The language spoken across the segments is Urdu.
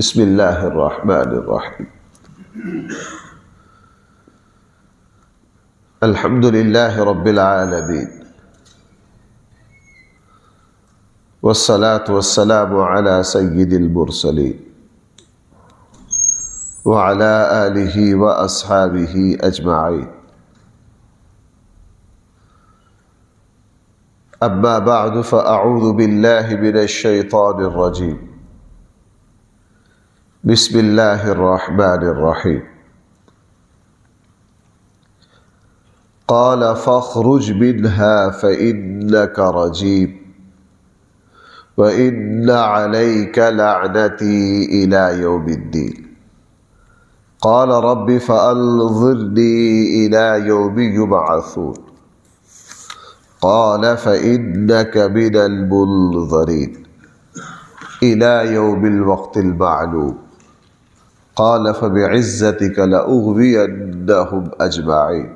بسم اللہ الرحمن الرحیم الحمد للہ رب العالمین والصلاة والسلام على سید المرسلین وعلى آلہ واصحابہ اجمعین اما بعد فاعوذ باللہ من الشیطان الرجیم بسم اللہ الرحمن الرحیم قال فاخرج منها فإنك رجيم وإن عليك لعنتي إلى يوم الدين قال رب فأنظرني إلى يوم يبعثون قال فإنك من المنظرين إلى يوم الوقت المعلوم قال فبعزتك لأغوينهم أجمعين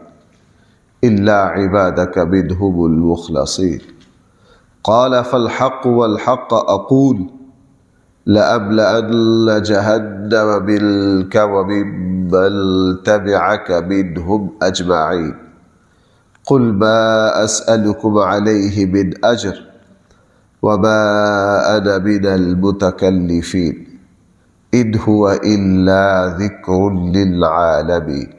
إلا عبادك منهم المخلصين قال فالحق والحق أقول لأملأن جهنم منك وممن تبعك منهم أجمعين قل ما أسألكم عليه من أجر وما أنا من المتكلفين إن هو إلا ذكر للعالمين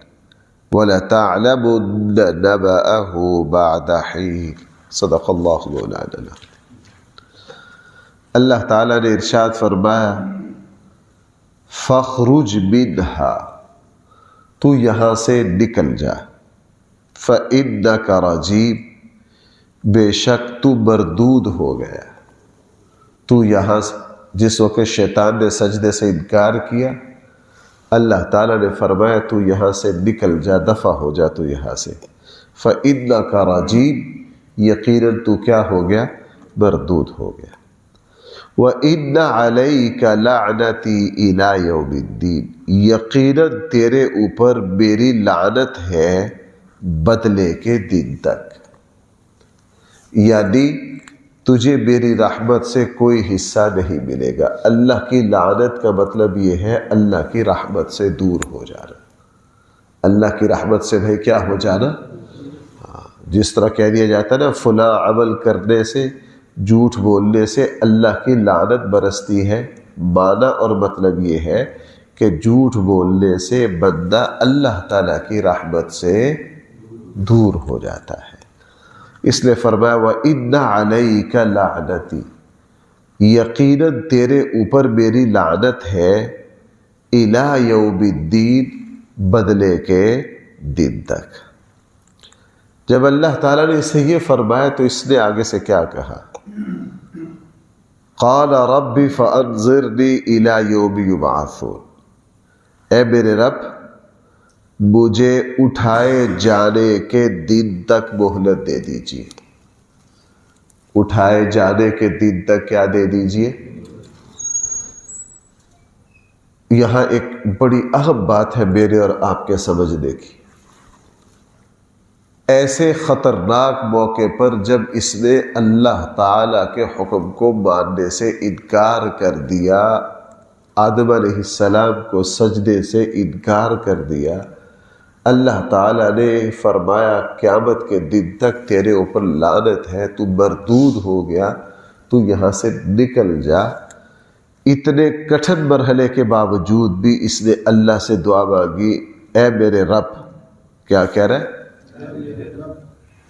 وَلَتَعْلَمُنَّ نَبَأَهُ بَعْدَ حِينٍ صدق اللہ مولانا۔ اللہ تعالیٰ نے ارشاد فرمایا فَخْرُجْ مِنْهَا، تو یہاں سے نکل جا، فَإِنَّكَ رَجِيمٌ، بے شک تو مردود ہو گیا۔ تو یہاں سے، جس وقت شیطان نے سجدے سے انکار کیا، اللہ تعالیٰ نے فرمایا تو یہاں سے نکل جا، دفع ہو جا تو یہاں سے۔ فَإِنَّكَ رَجِيمٌ، یقیناً تو کیا ہو گیا؟ مردود ہو گیا۔ وَإِنَّ عَلَيْكَ لَعْنَتِي إِلَى يَوْمِ الدِّينِ، یقیناً تیرے اوپر میری لعنت ہے بدلے کے دن تک، یعنی تجھے میری رحمت سے کوئی حصہ نہیں ملے گا۔ اللہ کی لعنت کا مطلب یہ ہے اللہ کی رحمت سے دور ہو جانا۔ اللہ کی رحمت سے بھائی کیا ہو جانا؟ جس طرح کہہ دیا جاتا ہے نا فلاں عمل کرنے سے، جھوٹ بولنے سے اللہ کی لعنت برستی ہے، معنی اور مطلب یہ ہے کہ جھوٹ بولنے سے بندہ اللہ تعالیٰ کی رحمت سے دور ہو جاتا ہے۔ اس لیے فرمایا وَإِنَّ عَلَيْكَ لَعْنَتِي، یقیناً تیرے اوپر میری لعنت ہے، إِلَى يَوْمِ الدِّينِ، بدلے کے دن تک۔ جب اللہ تعالیٰ نے اسے یہ فرمایا تو اس نے آگے سے کیا کہا؟ قَالَ رَبِّ فَأَنظِرْنِي إِلَى يَوْمِ يُبْعَثُونَ، اے میرے رب مجھے اٹھائے جانے کے دن تک مہلت دے دیجیے۔ اٹھائے جانے کے دن تک کیا دے دیجیے؟ یہاں ایک بڑی اہم بات ہے میرے اور آپ کے سمجھنے کی۔ ایسے خطرناک موقع پر جب اس نے اللہ تعالیٰ کے حکم کو ماننے سے انکار کر دیا، آدم علیہ السلام کو سجدے سے انکار کر دیا، اللہ تعالیٰ نے فرمایا قیامت کے دن تک تیرے اوپر لعنت ہے، تو مردود ہو گیا، تو یہاں سے نکل جا۔ اتنے کٹھن مرحلے کے باوجود بھی اس نے اللہ سے دعا مانگی، اے میرے رب، کیا کہہ رہا ہے؟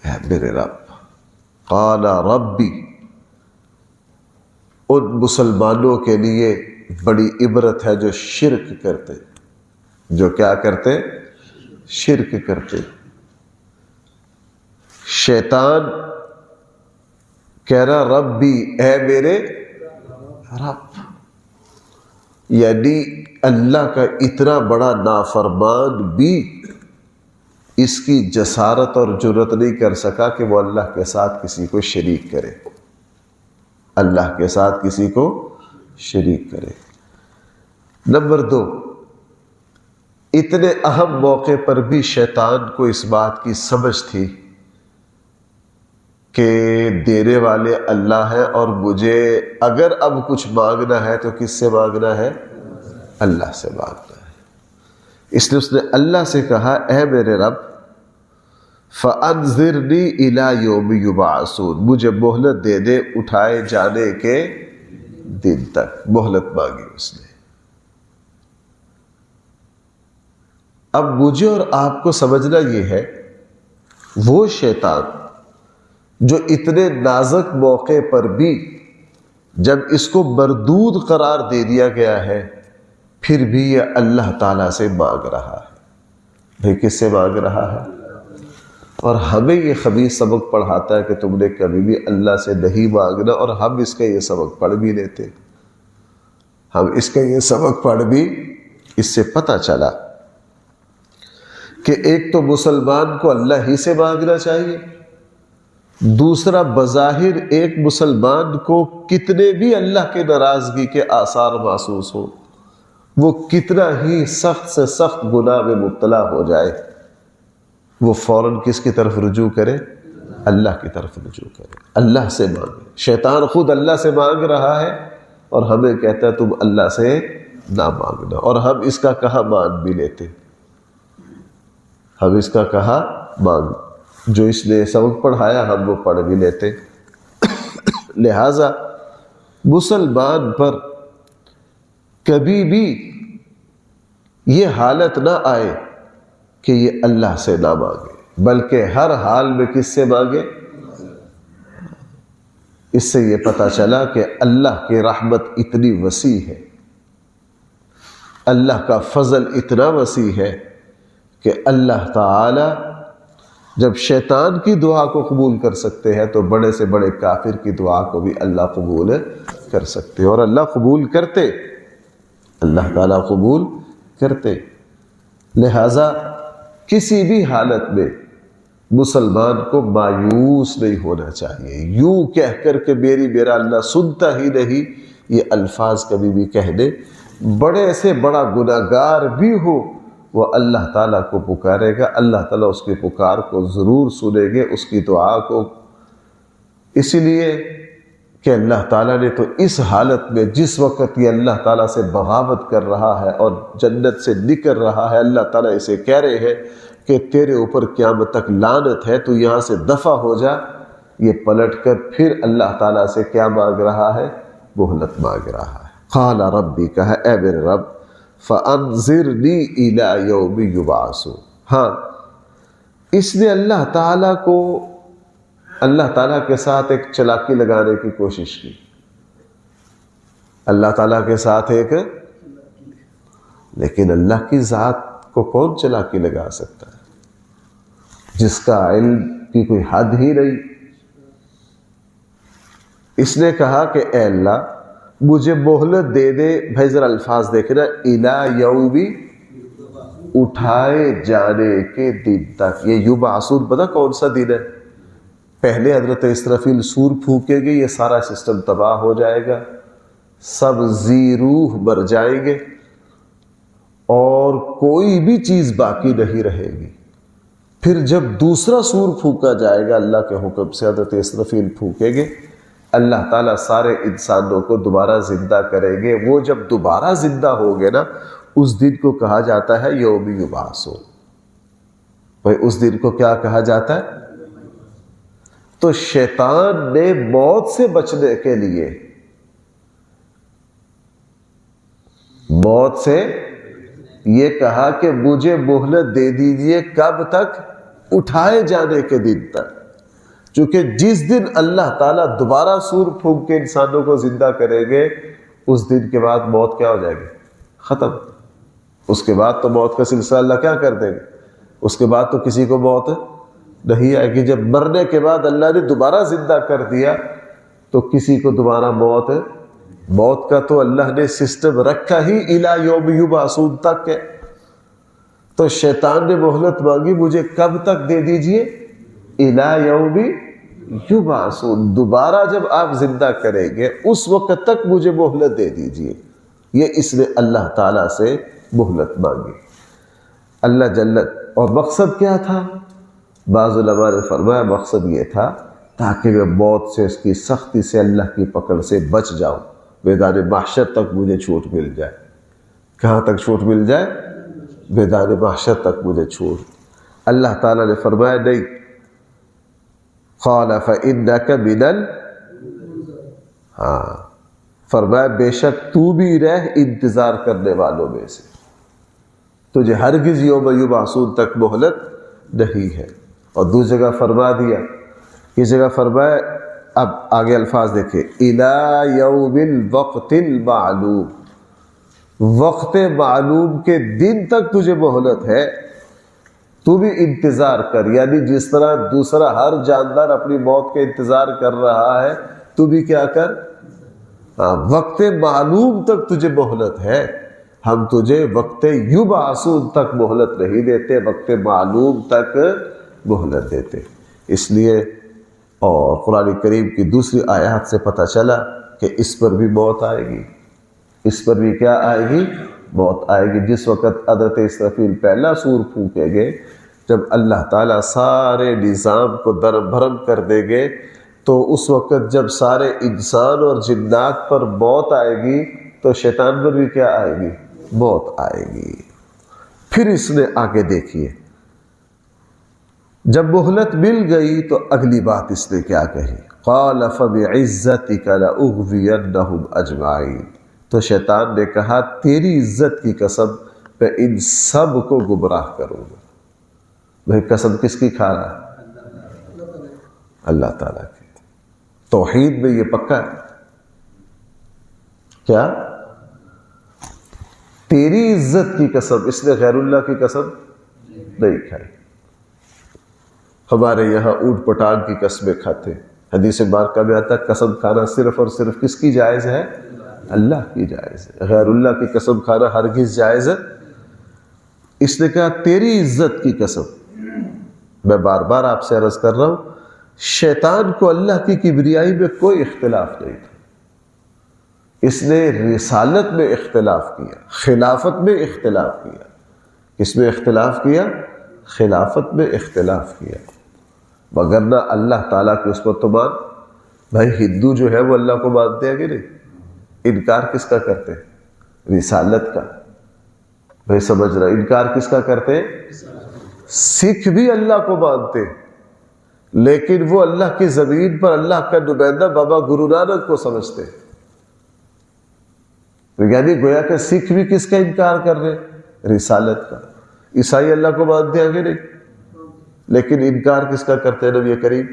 اے میرے رب۔ قال ربی، ان مسلمانوں کے لیے بڑی عبرت ہے جو شرک کرتے، جو کیا کرتے؟ شرک کرتے۔ شیطان کہہ رہا ربی، اے میرے رب، یعنی اللہ کا اتنا بڑا نافرمان بھی اس کی جسارت اور جرأت نہیں کر سکا کہ وہ اللہ کے ساتھ کسی کو شریک کرے، اللہ کے ساتھ کسی کو شریک کرے۔ نمبر 2، اتنے اہم موقع پر بھی شیطان کو اس بات کی سمجھ تھی کہ دینے والے اللہ ہے، اور مجھے اگر اب کچھ مانگنا ہے تو کس سے مانگنا ہے؟ اللہ سے مانگنا ہے. اس لیے اس نے اللہ سے کہا اے میرے رب فَأَنذِرْنِي إِلَىٰ يَوْمِ يُبْعَثُونَ، مجھے مہلت دے دے اٹھائے جانے کے دن تک. مہلت مانگی اس نے. اب مجھے اور آپ کو سمجھنا یہ ہے وہ شیطان جو اتنے نازک موقع پر بھی جب اس کو مردود قرار دے دیا گیا ہے پھر بھی یہ اللہ تعالیٰ سے مانگ رہا ہے. بھئی کس سے مانگ رہا ہے؟ اور ہمیں یہ خبیث سبق پڑھاتا ہے کہ تم نے کبھی بھی اللہ سے نہیں مانگنا، اور ہم اس کا یہ سبق پڑھ بھی لیتے. ہم اس کا یہ سبق پڑھ بھی اس سے پتہ چلا کہ ایک تو مسلمان کو اللہ ہی سے مانگنا چاہیے، دوسرا بظاہر ایک مسلمان کو کتنے بھی اللہ کے ناراضگی کے آثار محسوس ہو، وہ کتنا ہی سخت سے سخت گناہ میں مبتلا ہو جائے، وہ فوراً کس کی طرف رجوع کرے؟ اللہ کی طرف رجوع کرے، اللہ سے مانگے. شیطان خود اللہ سے مانگ رہا ہے اور ہمیں کہتا ہے تم اللہ سے نہ مانگنا، اور ہم اس کا کہا مان بھی لیتے. ہم اس کا کہا مان، جو اس نے سبق پڑھایا ہم وہ پڑھ بھی لیتے. لہذا مسلمان پر کبھی بھی یہ حالت نہ آئے کہ یہ اللہ سے نہ مانگے، بلکہ ہر حال میں کس سے مانگے؟ اس سے یہ پتہ چلا کہ اللہ کی رحمت اتنی وسیع ہے، اللہ کا فضل اتنا وسیع ہے کہ اللہ تعالی جب شیطان کی دعا کو قبول کر سکتے ہیں تو بڑے سے بڑے کافر کی دعا کو بھی اللہ قبول کر سکتے، اور اللہ قبول کرتے، اللہ تعالیٰ قبول کرتے. لہذا کسی بھی حالت میں مسلمان کو مایوس نہیں ہونا چاہیے. یوں کہہ کر کہ میرا اللہ سنتا ہی نہیں، یہ الفاظ کبھی بھی کہنے، بڑے سے بڑا گناہگار بھی ہو وہ اللہ تعالیٰ کو پکارے گا، اللہ تعالیٰ اس کی پکار کو ضرور سنیں گے، اس کی دعا کو. اسی لیے کہ اللہ تعالیٰ نے تو اس حالت میں جس وقت یہ اللہ تعالیٰ سے بغاوت کر رہا ہے اور جنت سے نکل رہا ہے، اللہ تعالیٰ اسے کہہ رہے ہیں کہ تیرے اوپر قیامت تک لعنت ہے، تو یہاں سے دفع ہو جا. یہ پلٹ کر پھر اللہ تعالیٰ سے کیا مانگ رہا ہے؟ مہلت مانگ رہا ہے. قال ربی، کہا اے میرے رب فَأَنذِرْنِي إِلَىٰ يَوْمِ يُبْعَثُونَ. ہاں اس نے اللہ تعالیٰ کو اللہ تعالیٰ کے ساتھ ایک چلاکی لگانے کی کوشش کی. اللہ تعالیٰ کے ساتھ ایک، لیکن اللہ کی ذات کو کون چلاکی لگا سکتا ہے جس کا علم کی کوئی حد ہی نہیں. اس نے کہا کہ اے اللہ مجھے مہلت دے دے. بھائی ذرا الفاظ دیکھنا، اِلَىٰ یَوْمِ، اٹھائے جانے کے دن تک. یہ یبعثون پتہ کون سا دن ہے؟ پہلے حضرت اسرافیل سور پھونکے گے، یہ سارا سسٹم تباہ ہو جائے گا، سب ذی روح مر جائیں گے اور کوئی بھی چیز باقی نہیں رہے گی. پھر جب دوسرا سور پھونکا جائے گا اللہ کے حکم سے، حضرت اسرافیل پھونکیں گے، اللہ تعالیٰ سارے انسانوں کو دوبارہ زندہ کریں گے. وہ جب دوبارہ زندہ ہوگے نا، اس دن کو کہا جاتا ہے یوم یبعثون. بھائی اس دن کو کیا کہا جاتا ہے؟ تو شیطان نے موت سے بچنے کے لیے، موت سے یہ کہا کہ مجھے مہلت دے دیجئے. کب تک؟ اٹھائے جانے کے دن تک. چونکہ جس دن اللہ تعالیٰ دوبارہ سور پھونک کے انسانوں کو زندہ کریں گے، اس دن کے بعد موت کیا ہو جائے گی؟ ختم. اس کے بعد تو موت کا سلسلہ اللہ کیا کر دیں گے؟ اس کے بعد تو کسی کو موت نہیں آئے گی. جب مرنے کے بعد اللہ نے دوبارہ زندہ کر دیا تو کسی کو دوبارہ موت کا تو اللہ نے سسٹم رکھا ہی اِلَىٰ یوم یبعثون تک ہے. تو شیطان نے مہلت مانگی، مجھے کب تک دے دیجئے؟ اِلَىٰ یوم یبعثون، دوبارہ جب آپ زندہ کریں گے اس وقت تک مجھے مہلت دے دیجئے. یہ اس نے اللہ تعالیٰ سے مہلت مانگی. اللہ جلت. اور مقصد کیا تھا؟ بعض علماء نے فرمایا مقصد یہ تھا تاکہ میں موت سے، اس کی سختی سے، اللہ کی پکڑ سے بچ جاؤں، میدان محشر تک مجھے چھوٹ مل جائے. کہاں تک چھوٹ مل جائے؟ میدان محشر تک مجھے چھوٹ. اللہ تعالیٰ نے فرمایا نہیں، قال فإنك من فرمایا بے شک تو بھی رہ انتظار کرنے والوں میں سے، تجھے ہرگز یوم یبعثون تک مہلت نہیں ہے. اور دوسری جگہ فرما دیا، اس جگہ فرمایا، اب آگے الفاظ دیکھیں، الی یوم الوقت المعلوم، وقت معلوم کے دن تک تجھے مہلت ہے، تو بھی انتظار کر. یعنی جس طرح دوسرا ہر جاندار اپنی موت کے انتظار کر رہا ہے، تو بھی کیا کر، وقت معلوم تک تجھے مہلت ہے. ہم تجھے وقت یبعثون تک مہلت نہیں دیتے، وقت معلوم تک مہلت دیتے. اس لیے اور قرآن کریم کی دوسری آیات سے پتہ چلا کہ اس پر بھی موت آئے گی، اس پر بھی کیا آئے گی؟ موت آئے گی. جس وقت حضرت اسرافیل پہلا سور پھونکیں گے، جب اللہ تعالیٰ سارے نظام کو درم بھرم کر دیں گے، تو اس وقت جب سارے انسان اور جنات پر موت آئے گی تو شیطان پر بھی کیا آئے گی؟ موت آئے گی. پھر اس نے آگے دیکھیے، جب مہلت مل گئی تو اگلی بات اس نے کیا کہی؟ قال فبعزتک لأغوینہم اجمعین. تو شیطان نے کہا تیری عزت کی قسم میں ان سب کو گمراہ کروں گا. بھائی قسم کس کی کھا رہا ہے؟ اللہ تعالیٰ کی. توحید میں یہ پکا ہے کیا؟ تیری عزت کی قسم. اس نے غیر اللہ کی قسم نہیں کھائی. ہمارے یہاں اونٹ پٹانگ کی قسمیں کھاتے. حدیث مبارکہ میں آتا ہے قسم کھانا صرف اور صرف کس کی جائز ہے؟ اللہ کی جائز ہے. غیر اللہ کی قسم کھانا ہرگز جائز ہے. اس نے کہا تیری عزت کی قسم. میں بار بار آپ سے عرض کر رہا ہوں، شیطان کو اللہ کی کبریائی میں کوئی اختلاف نہیں تھا. اس نے رسالت میں اختلاف کیا، خلافت میں اختلاف کیا. کس میں اختلاف کیا؟ خلافت میں اختلاف کیا. مگر نہ اللہ تعالیٰ کی اس پر تو مان. بھائی ہندو جو ہے وہ اللہ کو مانتے ہیں کہ نہیں؟ انکار کس کا کرتے ہیں؟ رسالت کا. بھائی سمجھ رہا، انکار کس کا کرتے ہیں؟ سکھ بھی اللہ کو مانتے ہیں، لیکن وہ اللہ کی زمین پر اللہ کا نمائندہ بابا گرو نانک کو سمجھتے ہیں. یعنی گویا کہ سکھ بھی کس کا انکار کر رہے ہیں؟ رسالت کا. عیسائی اللہ کو مانتے ہیں کہ نہیں؟ لیکن انکار کس کا کرتے ہیں؟ نبی کریم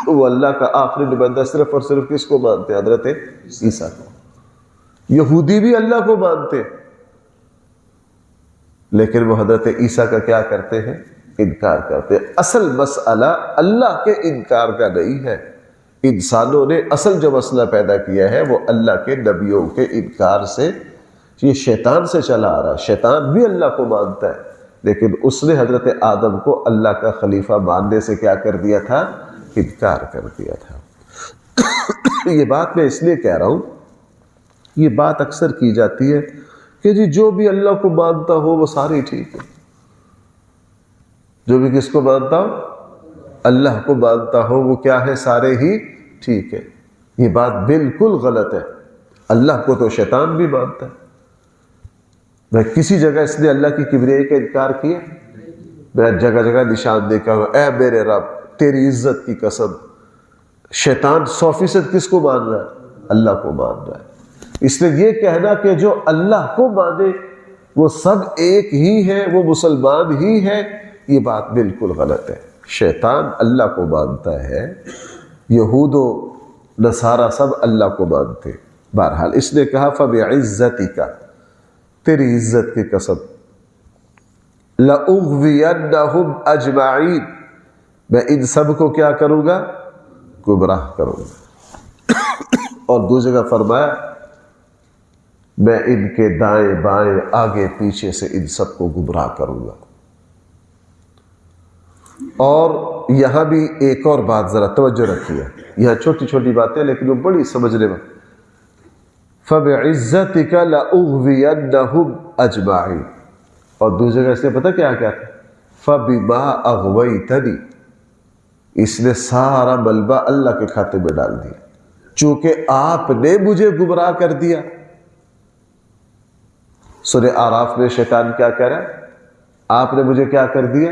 وہ اللہ کا آخری نمائندہ صرف اور صرف کس کو مانتے ہیں؟ حضرت عیسیٰ کو. یہودی بھی اللہ کو مانتے ہیں، لیکن وہ حضرت عیسیٰ کا کیا کرتے ہیں؟ انکار کرتے ہیں. اصل مسئلہ اللہ کے انکار کا نہیں ہے. انسانوں نے اصل جو مسئلہ پیدا کیا ہے وہ اللہ کے نبیوں کے انکار سے، یہ شیطان سے چلا آ رہا ہے. شیطان بھی اللہ کو مانتا ہے، لیکن اس نے حضرت آدم کو اللہ کا خلیفہ ماننے سے کیا کر دیا تھا؟ انکار کر دیا تھا. یہ بات میں اس لیے کہہ رہا ہوں، یہ بات اکثر کی جاتی ہے کہ جی جو بھی اللہ کو مانتا ہو وہ ساری ٹھیک ہے. جو بھی کس کو مانتا ہو؟ اللہ کو مانتا ہو، وہ کیا ہے؟ سارے ہی ٹھیک ہے. یہ بات بالکل غلط ہے. اللہ کو تو شیطان بھی مانتا ہے. میں کسی جگہ اس نے اللہ کی کبریائی کا انکار کیا؟ میں جگہ جگہ نشان دیکھا ہوں، اے میرے رب تیری عزت کی قسم. شیطان 100% کس کو مان رہا ہے؟ اللہ کو مان رہا ہے. اس لیے یہ کہنا کہ جو اللہ کو مانے وہ سب ایک ہی ہے، وہ مسلمان ہی ہے، یہ بات بالکل غلط ہے. شیطان اللہ کو مانتا ہے، یہود و نصارہ سب اللہ کو مانتے. بہرحال اس نے کہا فبعزتک، تیری عزت کی قسم، لأغوینہم اجمعین، میں ان سب کو کیا کروں گا؟ گمراہ کروں گا. اور دوسری جگہ فرمایا میں ان کے دائیں بائیں آگے پیچھے سے ان سب کو گمراہ کروں گا. اور یہاں بھی ایک اور بات ذرا توجہ رکھیے، یہاں چھوٹی چھوٹی باتیں لیکن وہ بڑی سمجھنے میں. فبعزتک لأغوینہم اجمعین. اور دوسری جگہ اس نے پتہ کیا تھا؟ فبما اغویتنی. اس نے سارا ملبہ اللہ کے کھاتے میں ڈال دیا. چونکہ آپ نے مجھے گمراہ کر دیا سورہ آراف میں شیطان کیا کہہ رہا ہے؟ آپ نے مجھے کیا کر دیا؟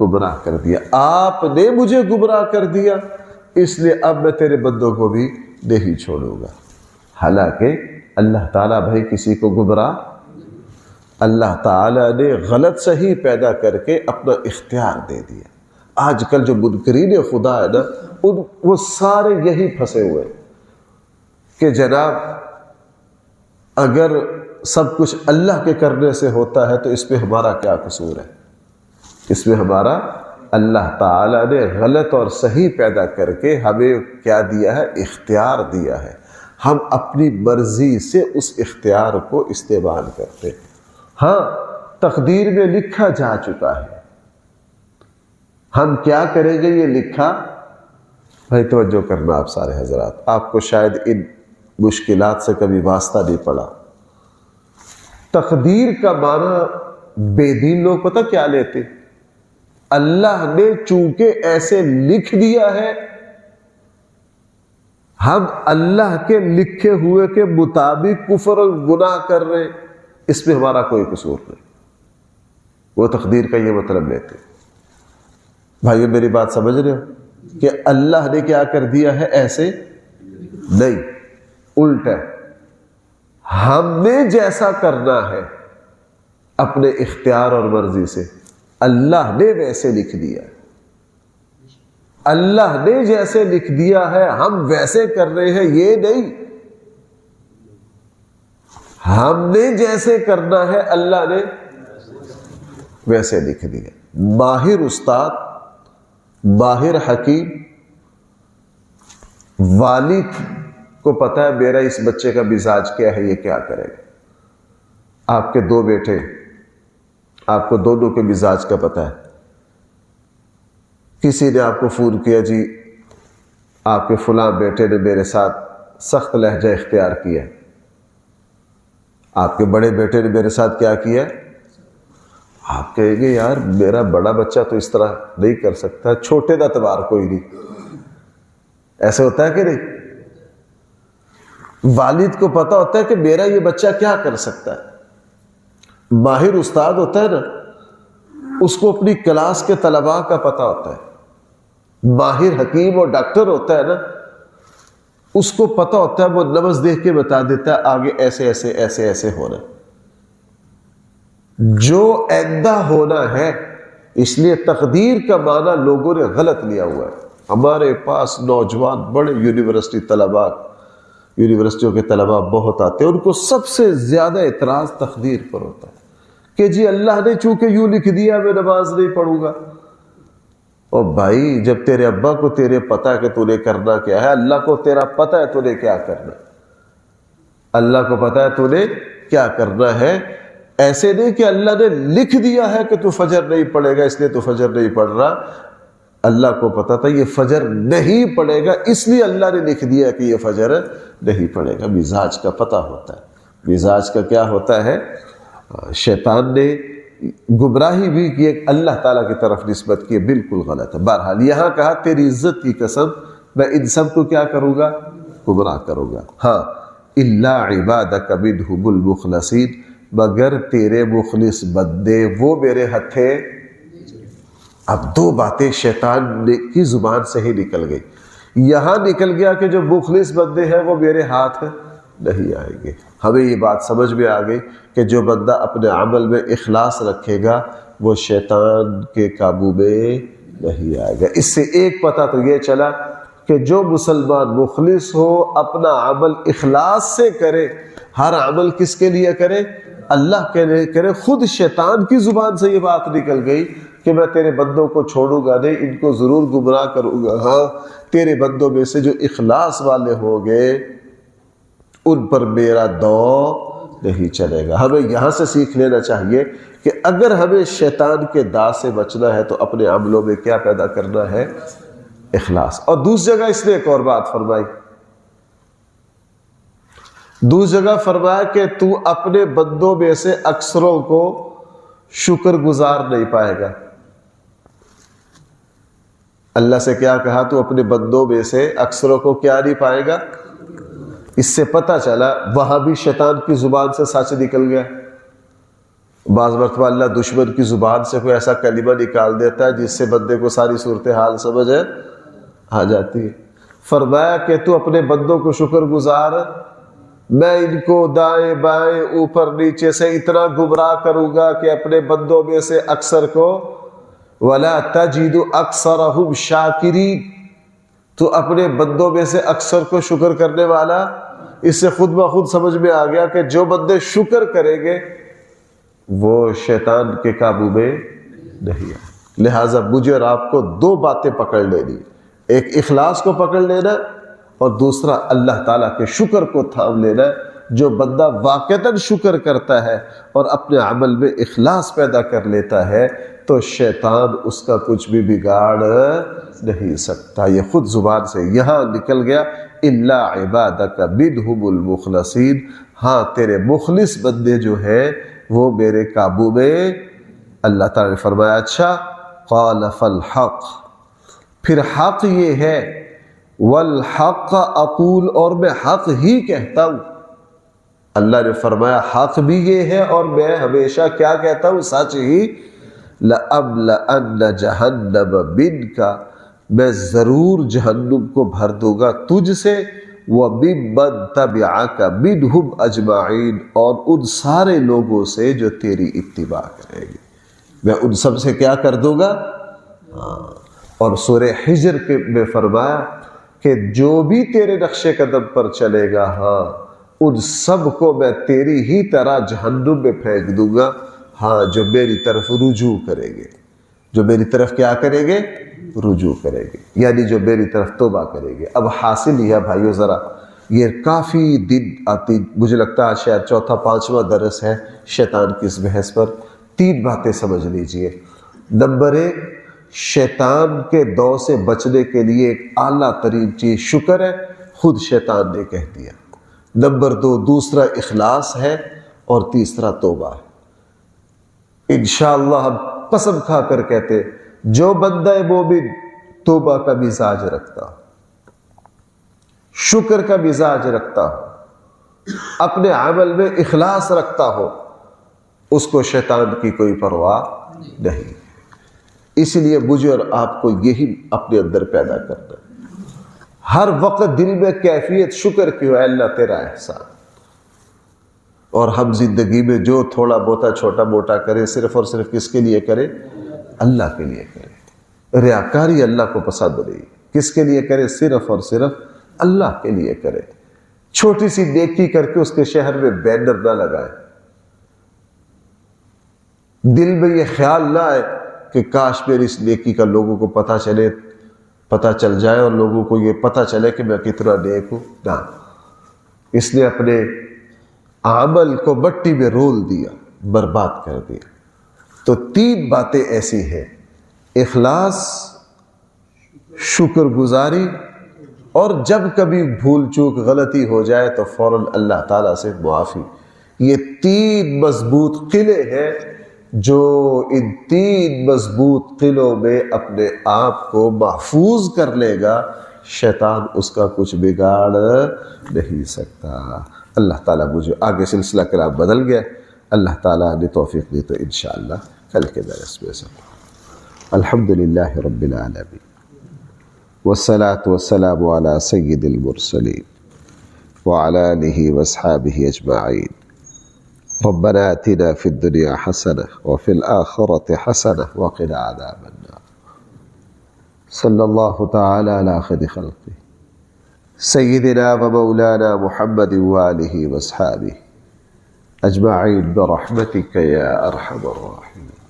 گمراہ کر دیا. آپ نے مجھے گمراہ کر دیا، اس لیے اب میں تیرے بندوں کو بھی نہیں چھوڑوں گا. حالانکہ اللہ تعالیٰ بھائی کسی کو گمراہ، اللہ تعالیٰ نے غلط صحیح پیدا کر کے اپنا اختیار دے دیا. آج کل جو منکرین خدا ہے نا، وہ سارے یہی پھنسے ہوئے کہ جناب اگر سب کچھ اللہ کے کرنے سے ہوتا ہے تو اس میں ہمارا کیا قصور ہے؟ اس میں ہمارا، اللہ تعالیٰ نے غلط اور صحیح پیدا کر کے ہمیں کیا دیا ہے؟ اختیار دیا ہے. ہم اپنی مرضی سے اس اختیار کو استعمال کرتے. ہاں تقدیر میں لکھا جا چکا ہے، ہم کیا کریں گے یہ لکھا. بھائی توجہ کرنا آپ سارے حضرات، آپ کو شاید ان مشکلات سے کبھی واسطہ نہیں پڑا. تقدیر کا معنی بے دین لوگ پتہ کیا لیتے؟ اللہ نے چونکہ ایسے لکھ دیا ہے، ہم اللہ کے لکھے ہوئے کے مطابق کفر اور گناہ کر رہے، اس میں ہمارا کوئی قصور نہیں. وہ تقدیر کا یہ مطلب لیتے. بھائیو میری بات سمجھ رہے ہو کہ اللہ نے کیا کر دیا ہے؟ ایسے نہیں، الٹا ہم نے جیسا کرنا ہے اپنے اختیار اور مرضی سے، اللہ نے ویسے لکھ دیا. اللہ نے جیسے لکھ دیا ہے ہم ویسے کر رہے ہیں، یہ نہیں. ہم نے جیسے کرنا ہے اللہ نے ویسے لکھ دیا. ماہر استاد، ماہر حکیم، والد کو پتہ ہے میرا اس بچے کا مزاج کیا ہے، یہ کیا کرے گا. آپ کے دو بیٹے، آپ کو دونوں کے مزاج کا پتہ ہے. کسی نے آپ کو فون کیا، جی آپ کے فلاں بیٹے نے میرے ساتھ سخت لہجہ اختیار کیا، آپ کے بڑے بیٹے نے میرے ساتھ کیا کیا. آپ کہیں گے یار میرا بڑا بچہ تو اس طرح نہیں کر سکتا، چھوٹے کا اعتبار کوئی نہیں. ایسے ہوتا ہے کہ نہیں؟ والد کو پتا ہوتا ہے کہ میرا یہ بچہ کیا کر سکتا ہے. ماہر استاد ہوتا ہے نا، اس کو اپنی کلاس کے طلباء کا پتا ہوتا ہے. ماہر حکیم اور ڈاکٹر ہوتا ہے نا، اس کو پتا ہوتا ہے، وہ نمز دیکھ کے بتا دیتا ہے آگے ایسے ایسے ایسے ایسے ہونا جو آئندہ ہونا ہے. اس لیے تقدیر کا معنی لوگوں نے غلط لیا ہوا ہے. ہمارے پاس نوجوان بڑے یونیورسٹیوں کے طلباء بہت آتے ہیں، ان کو سب سے زیادہ اعتراض تقدیر پر ہوتا ہے کہ جی اللہ نے چونکہ یوں لکھ دیا میں نماز نہیں پڑھوں گا. اور بھائی جب تیرے ابا کو تیرے پتہ ہے کہ تو نے کرنا کیا ہے، اللہ کو تیرا پتہ ہے تو نے کیا کرنا، اللہ کو پتہ ہے تو نے کیا کرنا ہے. ایسے نہیں کہ اللہ نے لکھ دیا ہے کہ تو فجر نہیں پڑھے گا اس لیے تو فجر نہیں پڑھ رہا. اللہ کو پتا تھا یہ فجر نہیں پڑے گا، اس لیے اللہ نے لکھ دیا کہ یہ فجر نہیں پڑے گا. مزاج کا پتہ ہوتا ہے. مزاج کا کیا ہوتا ہے؟ شیطان نے گمراہی بھی کی، اللہ تعالیٰ کی طرف نسبت کی، بالکل غلط ہے. بہرحال یہاں کہا تیری عزت کی قسم میں ان سب کو کیا کروں گا؟ گمراہ کروں گا. ہاں الا عبادک منہم المخلصین، مگر تیرے مخلص بندے وہ میرے ہتھے. اب دو باتیں شیطان کی زبان سے ہی نکل گئی. یہاں نکل گیا کہ جو مخلص بندے ہیں وہ میرے ہاتھ نہیں آئیں گے. ہمیں یہ بات سمجھ میں آ گئی کہ جو بندہ اپنے عمل میں اخلاص رکھے گا وہ شیطان کے قابو میں نہیں آئے گا. اس سے ایک پتہ تو یہ چلا کہ جو مسلمان مخلص ہو اپنا عمل اخلاص سے کرے، ہر عمل کس کے لیے کرے؟ اللہ کے لیے کرے. خود شیطان کی زبان سے یہ بات نکل گئی کہ میں تیرے بندوں کو چھوڑوں گا نہیں، ان کو ضرور گمراہ کروں گا. ہاں تیرے بندوں میں سے جو اخلاص والے ہوں گے ان پر میرا دو نہیں چلے گا. ہمیں یہاں سے سیکھ لینا چاہیے کہ اگر ہمیں شیطان کے داء سے بچنا ہے تو اپنے عملوں میں کیا پیدا کرنا ہے؟ اخلاص. اور دوسری جگہ اس نے ایک اور بات فرمائی، دوسری جگہ فرمایا کہ تو اپنے بندوں میں سے اکثروں کو شکر گزار نہیں پائے گا. اللہ سے کیا کہا؟ تو اپنے بندوں میں سے اکثروں کو کیا نہیں پائے گا. اس سے پتہ چلا وہاں بھی شیطان کی زبان سے سچ نکل گیا. بعض مرتبہ اللہ دشمن کی زبان سے کوئی ایسا کلمہ نکال دیتا ہے جس سے بندے کو ساری صورتحال سمجھ آ جاتی ہے۔ فرمایا کہ تو اپنے بندوں کو شکر گزار، میں ان کو دائیں بائیں اوپر نیچے سے اتنا گمراہ کروں گا کہ اپنے بندوں میں سے اکثر کو وَلَا تَجِدُ أَكْثَرَهُمْ شَاكِرِينَ، تو اپنے بندوں میں سے اکثر کو شکر کرنے والا۔ اس سے خود بخود سمجھ میں آ گیا کہ جو بندے شکر کریں گے وہ شیطان کے قابو میں نہیں ہے۔ لہٰذا مجھے اور آپ کو دو باتیں پکڑ لینی، ایک اخلاص کو پکڑ لینا اور دوسرا اللہ تعالیٰ کے شکر کو تھام لینا۔ جو بندہ واقعتاً شکر کرتا ہے اور اپنے عمل میں اخلاص پیدا کر لیتا ہے تو شیطان اس کا کچھ بھی بگاڑ نہیں سکتا۔ یہ خود زبان سے یہاں نکل گیا، الا عبادک منہم المخلصین، ہاں تیرے مخلص بندے جو ہیں وہ میرے قابو میں۔ اللہ تعالیٰ نے فرمایا اچھا، قال فالحق، پھر حق یہ ہے، والحق اقول، اور میں حق ہی کہتا ہوں۔ اللہ نے فرمایا حق بھی یہ ہے اور میں ہمیشہ کیا کہتا ہوں، سچ ہی۔ لَأَمْلَأَنَّ جَهَنَّمَ مِنْكَ، میں ضرور جہنم کو بھر دوں گا تجھ سے، وَمِمَّن تَبِعَكَ مِنْهُمْ أَجْمَعِينَ، اور ان سارے لوگوں سے جو تیری اتباع کریں گے، میں ان سب سے کیا کر دوں گا۔ اور سورہ حجر میں فرمایا کہ جو بھی تیرے نقش قدم پر چلے گا، ہاں ان سب کو میں تیری ہی طرح جہنم میں پھینک دوں گا، ہاں جو میری طرف رجوع کریں گے، جو میری طرف کیا کریں گے، رجوع کریں گے، یعنی جو میری طرف توبہ کریں گے۔ اب حاصل یہ بھائیو، ذرا یہ کافی دن آتی، مجھے لگتا ہے شاید چوتھا پانچواں درس ہے شیطان کی اس بحث پر۔ تین باتیں سمجھ لیجئے۔ نمبر ایک، شیطان کے دو سے بچنے کے لیے ایک اعلیٰ ترین چیز شکر ہے، خود شیطان نے کہہ دیا۔ نمبر دو، دوسرا اخلاص ہے، اور تیسرا توبہ ہے۔ انشاءاللہ ہم قسم کھا کر کہتے جو بندہ مومن توبہ کا مزاج رکھتا ہو، شکر کا مزاج رکھتا ہو، اپنے عمل میں اخلاص رکھتا ہو، اس کو شیطان کی کوئی پرواہ نہیں۔ اس لیے مجھے اور آپ کو یہی اپنے اندر پیدا کرنا ہے، ہر وقت دل میں کیفیت شکر کی ہو، اللہ تیرا احسان۔ اور ہم زندگی میں جو تھوڑا بہت چھوٹا موٹا کریں، صرف اور صرف کس کے لیے کریں، اللہ کے لیے کریں۔ ریاکاری اللہ کو پسند نہیں، کس کے لیے کریں، صرف اور صرف اللہ کے لیے کریں۔ چھوٹی سی نیکی کر کے اس کے شہر میں بینر نہ لگائیں، دل میں یہ خیال نہ آئے کہ کاش میری اس نیکی کا لوگوں کو پتہ چل جائے اور لوگوں کو یہ پتہ چلے کہ میں کتنا نیک ہوں۔ نہ، اس نے اپنے عمل کو مٹی میں رول دیا، برباد کر دیا۔ تو تین باتیں ایسی ہیں، اخلاص، شکر گزاری، اور جب کبھی بھول چوک غلطی ہو جائے تو فوراً اللہ تعالیٰ سے معافی۔ یہ تین مضبوط قلعے ہیں، جو ان تین مضبوط قلعوں میں اپنے آپ کو محفوظ کر لے گا، شیطان اس کا کچھ بگاڑ نہیں سکتا۔ اللہ تعالیٰ مجھے آگے سلسلہ کلام بدل گیا، اللہ تعالیٰ نے توفیق دی تو انشاءاللہ کل کے درس میں سب۔ الحمدللہ رب العالمین، والصلاة والسلام على سید المرسلین وعلى آلہ واصحابہ اجمعین۔ ربنا آتنا فی الدنیا حسنہ وفی الآخرۃ حسنہ وقنا عذاب النار۔ صلی اللہ تعالی علی خیر خلقہ سیدنا و مولانا محمد وآلہ واصحابہ اجمعین برحمتک یا ارحم الراحمین۔